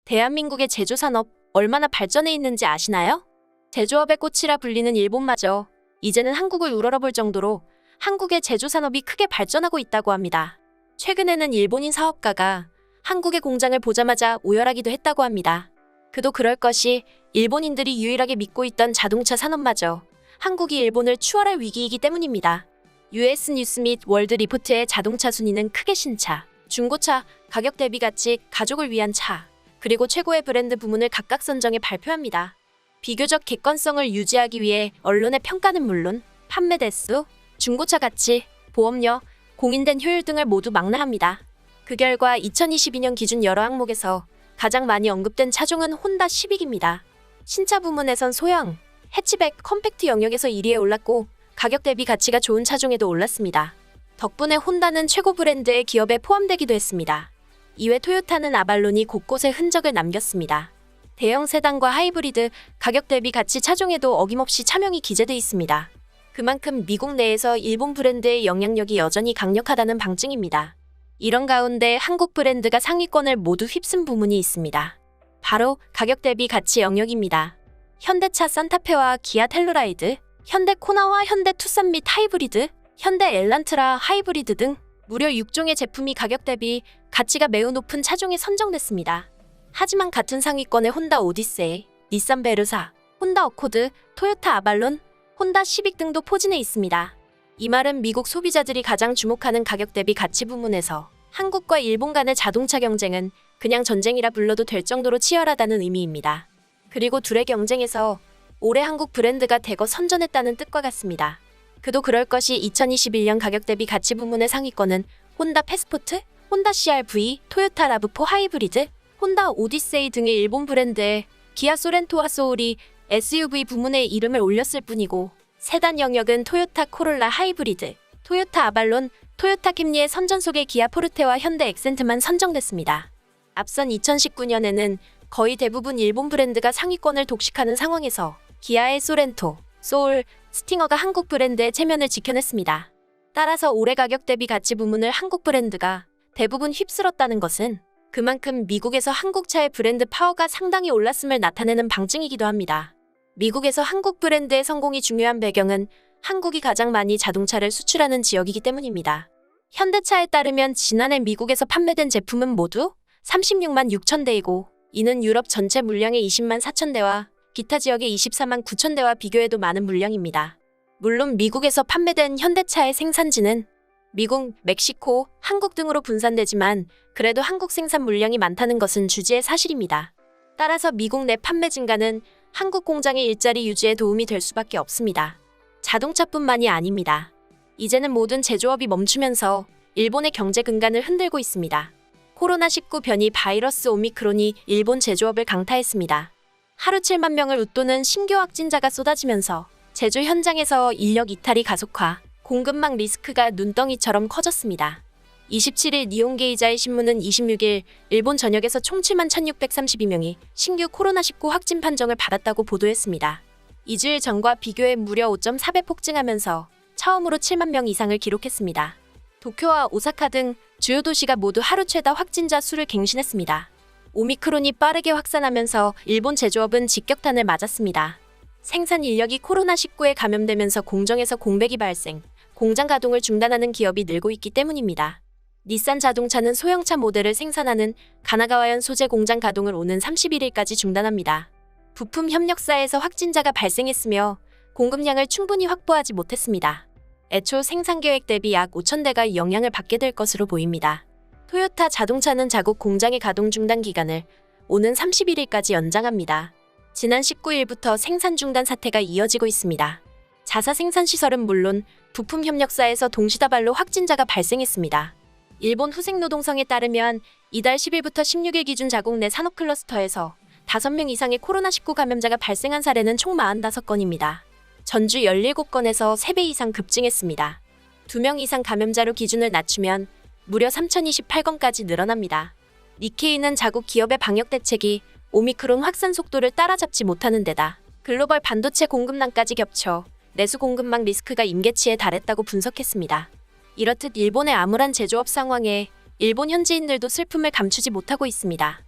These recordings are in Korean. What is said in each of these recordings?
대한민국의 제조산업 얼마나 발전해 있는지 아시나요? 제조업의 꽃이라 불리는 일본마저 이제는 한국을 우러러볼 정도로 한국의 제조산업이 크게 발전하고 있다고 합니다. 최근에는 일본인 사업가가 한국의 공장을 보자마자 오열하기도 했다고 합니다. 그도 그럴 것이 일본인들이 유일하게 믿고 있던 자동차 산업마저 한국이 일본을 추월할 위기이기 때문입니다. US 뉴스 및 월드 리포트의 자동차 순위는 크게 신차, 중고차, 가격 대비 가치, 가족을 위한 차, 그리고 최고의 브랜드 부문을 각각 선정해 발표합니다. 비교적 객관성을 유지하기 위해 언론의 평가는 물론 판매 대수, 중고차 가치, 보험료, 공인된 효율 등을 모두 망라합니다. 그 결과 2022년 기준 여러 항목에서 가장 많이 언급된 차종은 혼다 시빅입니다. 신차 부문에선 소형, 해치백, 컴팩트 영역에서 1위에 올랐고 가격 대비 가치가 좋은 차종에도 올랐습니다. 덕분에 혼다는 최고 브랜드의 기업에 포함되기도 했습니다. 이외 토요타는 아발론이 곳곳에 흔적을 남겼습니다. 대형 세단과 하이브리드, 가격 대비 가치 차종에도 어김없이 차명이 기재돼 있습니다. 그만큼 미국 내에서 일본 브랜드의 영향력이 여전히 강력하다는 방증입니다. 이런 가운데 한국 브랜드가 상위권을 모두 휩쓴 부문이 있습니다. 바로 가격 대비 가치 영역입니다. 현대차 산타페와 기아 텔루라이드, 현대 코나와 현대 투싼 및 하이브리드, 현대 엘란트라 하이브리드 등 무려 6종의 제품이 가격 대비 가치가 매우 높은 차종에 선정됐습니다. 하지만 같은 상위권에 혼다 오디세이, 닛산 베르사, 혼다 어코드, 토요타 아발론, 혼다 시빅 등도 포진해 있습니다. 이 말은 미국 소비자들이 가장 주목하는 가격 대비 가치 부문에서 한국과 일본 간의 자동차 경쟁은 그냥 전쟁이라 불러도 될 정도로 치열하다는 의미입니다. 그리고 둘의 경쟁에서 올해 한국 브랜드가 대거 선전했다는 뜻과 같습니다. 그도 그럴 것이 2021년 가격 대비 가치 부문의 상위권은 혼다 패스포트, 혼다 CR-V, 토요타 라브4 하이브리드, 혼다 오디세이 등의 일본 브랜드에 기아 소렌토와 소울이 SUV 부문에 이름을 올렸을 뿐이고 세단 영역은 토요타 코롤라 하이브리드, 토요타 아발론, 토요타 캠리의 선전속의 기아 포르테와 현대 엑센트만 선정됐습니다. 앞선 2019년에는 거의 대부분 일본 브랜드가 상위권을 독식하는 상황에서 기아의 소렌토, 소울, 스팅어가 한국 브랜드의 체면을 지켜냈습니다. 따라서 올해 가격 대비 가치 부문을 한국 브랜드가 대부분 휩쓸었다는 것은 그만큼 미국에서 한국차의 브랜드 파워가 상당히 올랐음을 나타내는 방증이기도 합니다. 미국에서 한국 브랜드의 성공이 중요한 배경은 한국이 가장 많이 자동차를 수출하는 지역이기 때문입니다. 현대차에 따르면 지난해 미국에서 판매된 제품은 모두 36만 6천 대이고 이는 유럽 전체 물량의 20만 4천 대와 기타 지역의 24만 9천 대와 비교해도 많은 물량입니다. 물론 미국에서 판매된 현대차의 생산지는 미국, 멕시코, 한국 등으로 분산되지만 그래도 한국 생산 물량이 많다는 것은 주지의 사실입니다. 따라서 미국 내 판매 증가는 한국 공장의 일자리 유지에 도움이 될 수밖에 없습니다. 자동차뿐만이 아닙니다. 이제는 모든 제조업이 멈추면서 일본의 경제 근간을 흔들고 있습니다. 코로나19 변이 바이러스 오미크론이 일본 제조업을 강타했습니다. 하루 7만 명을 웃도는 신규 확진자가 쏟아지면서 제조 현장에서 인력 이탈이 가속화, 공급망 리스크가 눈덩이처럼 커졌습니다. 27일 니혼게이자의 신문은 26일 일본 전역에서 총 7만 1,632명이 신규 코로나19 확진 판정을 받았다고 보도했습니다. 2주일 전과 비교해 무려 5.4배 폭증하면서 처음으로 7만 명 이상을 기록했습니다. 도쿄와 오사카 등 주요 도시가 모두 하루 최다 확진자 수를 갱신했습니다. 오미크론이 빠르게 확산하면서 일본 제조업은 직격탄을 맞았습니다. 생산 인력이 코로나19에 감염되면서 공정에서 공백이 발생, 공장 가동을 중단하는 기업이 늘고 있기 때문입니다. 닛산 자동차는 소형차 모델을 생산하는 가나가와현 소재 공장 가동을 오는 31일까지 중단합니다. 부품 협력사에서 확진자가 발생했으며 공급량을 충분히 확보하지 못했습니다. 애초 생산 계획 대비 약 5천 대가 영향을 받게 될 것으로 보입니다. 토요타 자동차는 자국 공장의 가동 중단 기간을 오는 31일까지 연장합니다. 지난 19일부터 생산 중단 사태가 이어지고 있습니다. 자사 생산 시설은 물론 부품 협력사에서 동시다발로 확진자가 발생했습니다. 일본 후생노동성에 따르면 이달 10일부터 16일 기준 자국 내 산업 클러스터에서 5명 이상의 코로나19 감염자가 발생한 사례는 총 45건입니다. 전주 17건에서 3배 이상 급증했습니다. 2명 이상 감염자로 기준을 낮추면 무려 3,028건까지 늘어납니다. 니케이는 자국 기업의 방역 대책이 오미크론 확산 속도를 따라잡지 못하는 데다 글로벌 반도체 공급난까지 겹쳐 내수 공급망 리스크가 임계치에 달했다고 분석했습니다. 이렇듯 일본의 암울한 제조업 상황에 일본 현지인들도 슬픔을 감추지 못하고 있습니다.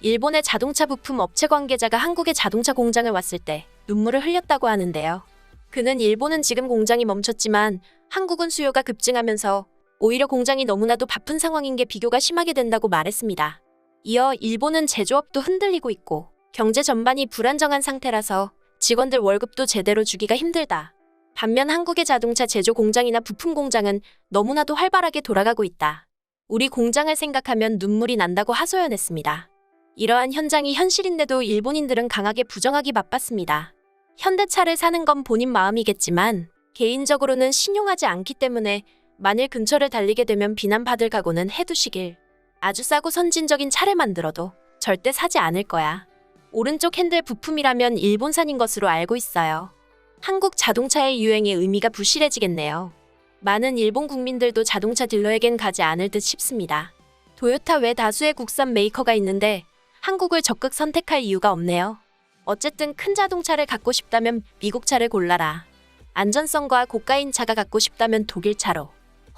일본의 자동차 부품 업체 관계자가 한국의 자동차 공장을 왔을 때 눈물을 흘렸다고 하는데요. 그는 일본은 지금 공장이 멈췄지만 한국은 수요가 급증하면서 오히려 공장이 너무나도 바쁜 상황인 게 비교가 심하게 된다고 말했습니다. 이어 일본은 제조업도 흔들리고 있고 경제 전반이 불안정한 상태라서 직원들 월급도 제대로 주기가 힘들다. 반면 한국의 자동차 제조 공장이나 부품 공장은 너무나도 활발하게 돌아가고 있다. 우리 공장을 생각하면 눈물이 난다고 하소연했습니다. 이러한 현장이 현실인데도 일본인들은 강하게 부정하기 바빴습니다. 현대차를 사는 건 본인 마음이겠지만 개인적으로는 신용하지 않기 때문에 만일 근처를 달리게 되면 비난받을 각오는 해두시길. 아주 싸고 선진적인 차를 만들어도 절대 사지 않을 거야. 오른쪽 핸들 부품이라면 일본산인 것으로 알고 있어요. 한국 자동차의 유행의 의미가 부실해지겠네요. 많은 일본 국민들도 자동차 딜러에겐 가지 않을 듯 싶습니다. 토요타 외 다수의 국산 메이커가 있는데 한국을 적극 선택할 이유가 없네요. 어쨌든 큰 자동차를 갖고 싶다면 미국 차를 골라라. 안전성과 고가인 차가 갖고 싶다면 독일 차로.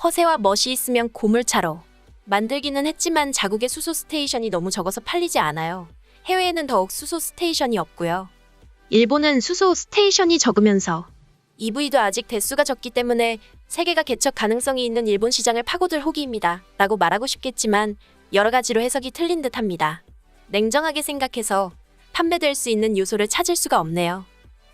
허세와 멋이 있으면 고물차로. 만들기는 했지만 자국의 수소 스테이션이 너무 적어서 팔리지 않아요. 해외에는 더욱 수소 스테이션이 없고요. 일본은 수소 스테이션이 적으면서 EV도 아직 대수가 적기 때문에 세계가 개척 가능성이 있는 일본 시장을 파고들 호기입니다. 라고 말하고 싶겠지만 여러 가지로 해석이 틀린 듯합니다. 냉정하게 생각해서 판매될 수 있는 요소를 찾을 수가 없네요.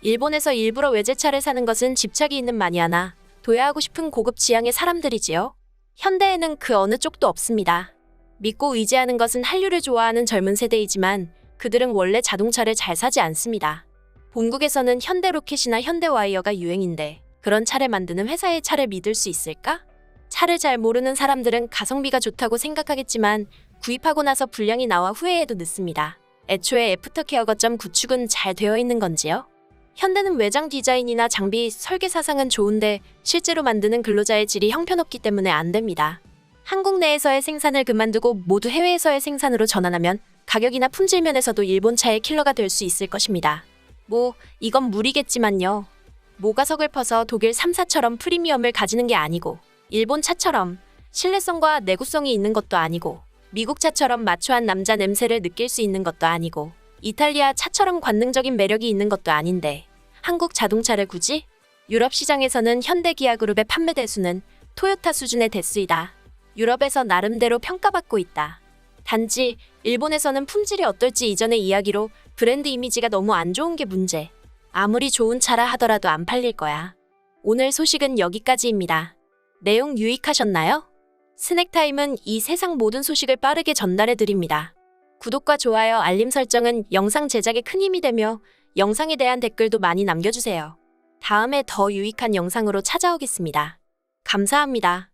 일본에서 일부러 외제차를 사는 것은 집착이 있는 마니아나 도야하고 싶은 고급 지향의 사람들이지요. 현대에는 그 어느 쪽도 없습니다. 믿고 의지하는 것은 한류를 좋아하는 젊은 세대이지만 그들은 원래 자동차를 잘 사지 않습니다. 본국에서는 현대로켓이나 현대와이어가 유행인데 그런 차를 만드는 회사의 차를 믿을 수 있을까? 차를 잘 모르는 사람들은 가성비가 좋다고 생각하겠지만 구입하고 나서 불량이 나와 후회해도 늦습니다. 애초에 애프터케어 거점 구축은 잘 되어 있는 건지요? 현대는 외장 디자인이나 장비, 설계 사상은 좋은데 실제로 만드는 근로자의 질이 형편없기 때문에 안 됩니다. 한국 내에서의 생산을 그만두고 모두 해외에서의 생산으로 전환하면 가격이나 품질 면에서도 일본 차의 킬러가 될 수 있을 것입니다. 이건 무리겠지만요. 뭐가 서글퍼서 독일 3사처럼 프리미엄을 가지는 게 아니고 일본 차처럼 신뢰성과 내구성이 있는 것도 아니고 미국 차처럼 마초한 남자 냄새를 느낄 수 있는 것도 아니고 이탈리아 차처럼 관능적인 매력이 있는 것도 아닌데 한국 자동차를 굳이? 유럽 시장에서는 현대 기아 그룹의 판매 대수는 토요타 수준의 대수이다. 유럽에서 나름대로 평가받고 있다. 단지 일본에서는 품질이 어떨지 이전의 이야기로 브랜드 이미지가 너무 안 좋은 게 문제. 아무리 좋은 차라 하더라도 안 팔릴 거야. 오늘 소식은 여기까지입니다. 내용 유익하셨나요? 스낵타임은 이 세상 모든 소식을 빠르게 전달해 드립니다. 구독과 좋아요, 알림 설정은 영상 제작에 큰 힘이 되며 영상에 대한 댓글도 많이 남겨주세요. 다음에 더 유익한 영상으로 찾아오겠습니다. 감사합니다.